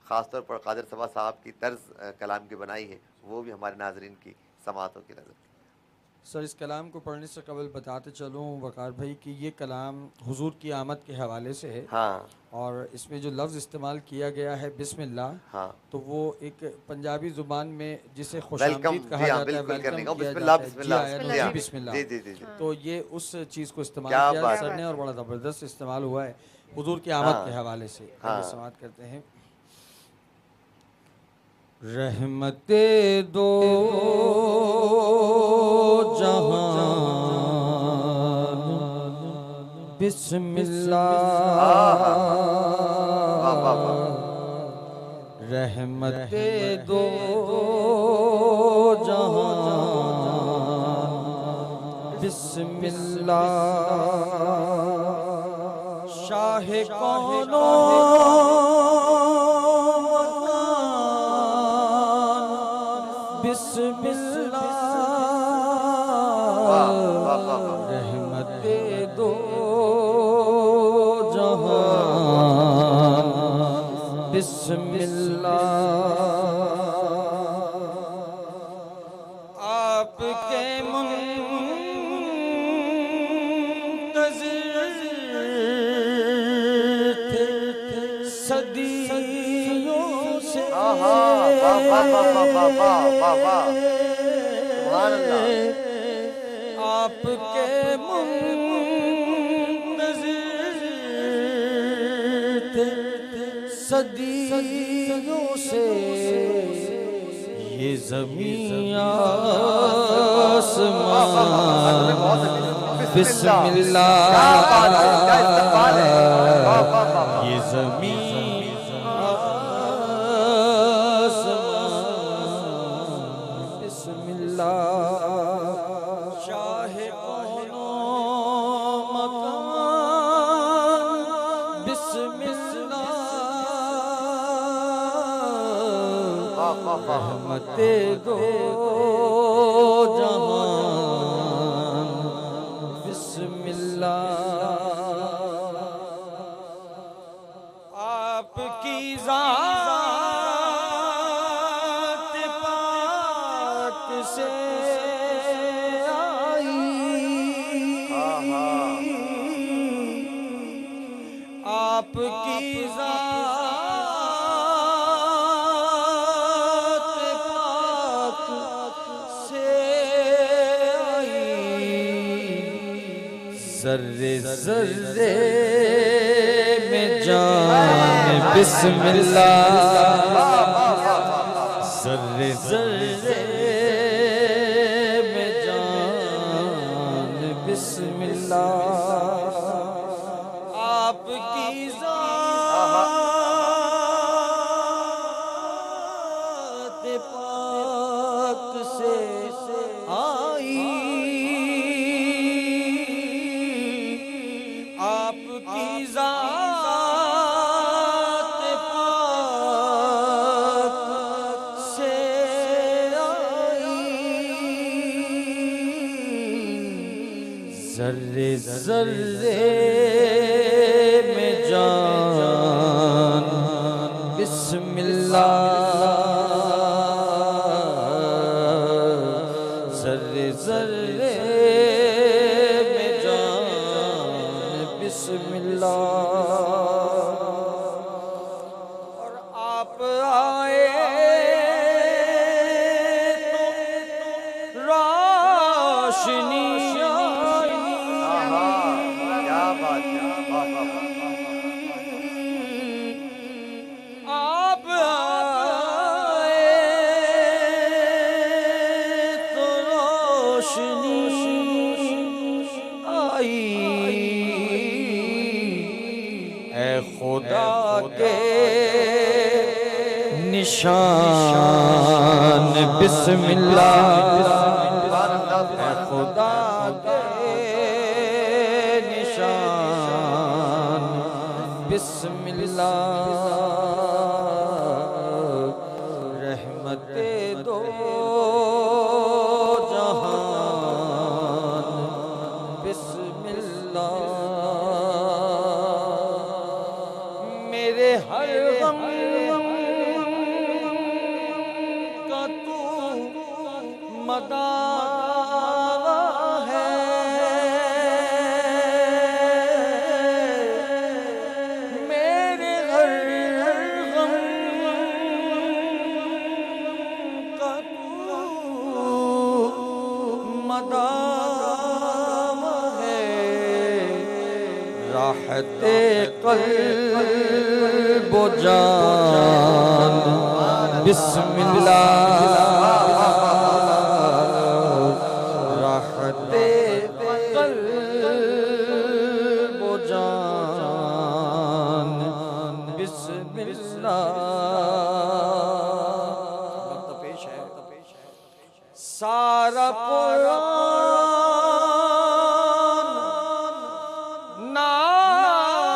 ख़ासतौर पर कादिर सबा साहब की तर्ज कलाम की बनाई है, वो भी हमारे नाजरीन की समातों की नज़र। सर, इस कलाम को पढ़ने से कबल बताते चलूँ वक़ार भाई कि ये कलाम हुजूर की आमद के हवाले से है। हाँ और इसमें जो लफ्ज़ इस्तेमाल किया गया है बिस्मिल्लाह, हाँ, तो वो एक पंजाबी ज़ुबान में जिसे वेलकम, खुशामदीद जी कहा हाँ, जाता है, बिल्कुल करने वेलकम का, किया बिस्मिल्लाह जाता है, जी बिस्मिल्लाह, आया जी नबी हाँ, बिस्मिल्लाह। जी जी जी जी, तो ये उस चीज़ को इस्तेमाल क्या किया बात सर है। ने और बड़ा ज़बरदस्त इस्तेमाल हुआ है हुजूर की आमद के हाँ हवाले से। आइए हाँ, समाअत करते हैं। रहमते दो जहान हाँ हाँ हाँ, वाह वाह वाह, बिस्मिल्लाह, रहमते दो जहान बिस्मिल्लाह, शाह कौनो मकान वाह बिस्मिल्लाह, वाह वाह वाह, रहमते दो जहान बिस्मिल्लाह, आपके मुंतज़िर थे सदियों से, हाँ हाँ, वाह वाह वाह वाह वाह वाह वाह वाह, सुभान अल्लाह, आपके मुंतज़िर थे सदियों से, ये ज़मीं वाह वाह वाह, असल में बहुत अच्छी, आसमां बिस्मिल्लाह, क्या बात है, क्या इस्तक़बाल है, वाह वाह वाह बिस्मिल्लाह, वाह, ये ज़मीं आसमां बिस्मिल्लाह, शाह कौनो मकान बिस्मिल्लाह, वाह वाह वाह, रहमते दो जहान बिस्मिल्लाह, आपकी ज़ात पाक से हाँ हाँ, आई, आपकी ज़ात पाक से आई, ज़र्रे ज़र्रे में जान बिस्मिल्लाह, ज़र्रे ज़र्रे में जान बिस्मिल्लाह, आपकी ज़ात पाक से आई, आपकी ज़ात पाक से आई, ज़र्रे ज़र्रे में जान बिस्मिल्लाह, ज़र्रे ज़र्रे में जान बिस्मिल्लाह, और आप आए तो रोशनी आई, हाँ हाँ, क्या बात है, वाह वाह वाह, आप आए तो रोशनी आई, ऐ खुदा के निशान बिस्मिल्लाह, ऐ खुदा के निशान बिस्मिल्लाह, रहमते दो जहान बिस्मिल्लाह, मेरे हर गम मदावा है मेरे हर गम का तू मदावा है राहते क़ल्ब व जान बिस्मिल्लाह राहते क़ल्ब व जान बिस्मिल्लाह। वक्त पेश है सारा कुरान नात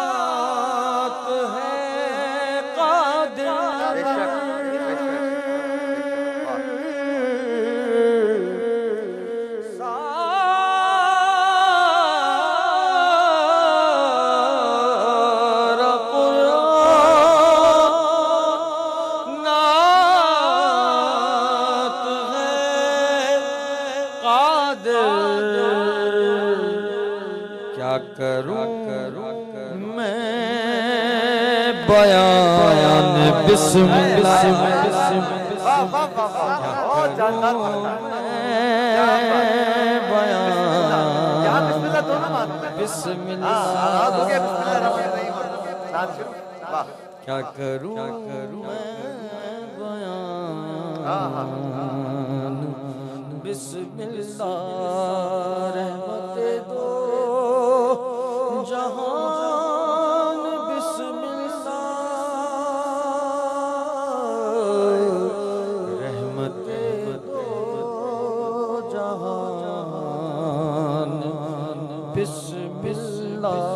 है कादिर बेशक सारा कुरान नात है कादिर क्या करूं मैं बयान बिस्मिल्लाह वाह वाह वाह वाह, बहुत जानदार फरमान। यहाँ बिस्मिल्लाह दोनों मालूम है। बिस्मिल्लाह हो गया बिस्मिल्लाह रहमान रहीम नाम शुरू। वाह क्या करूं मैं बयान बिस्मिल्लाह रहमते दो जहान बिस्मिल्लाह रहमते दो जहान बिस्मिल्लाह।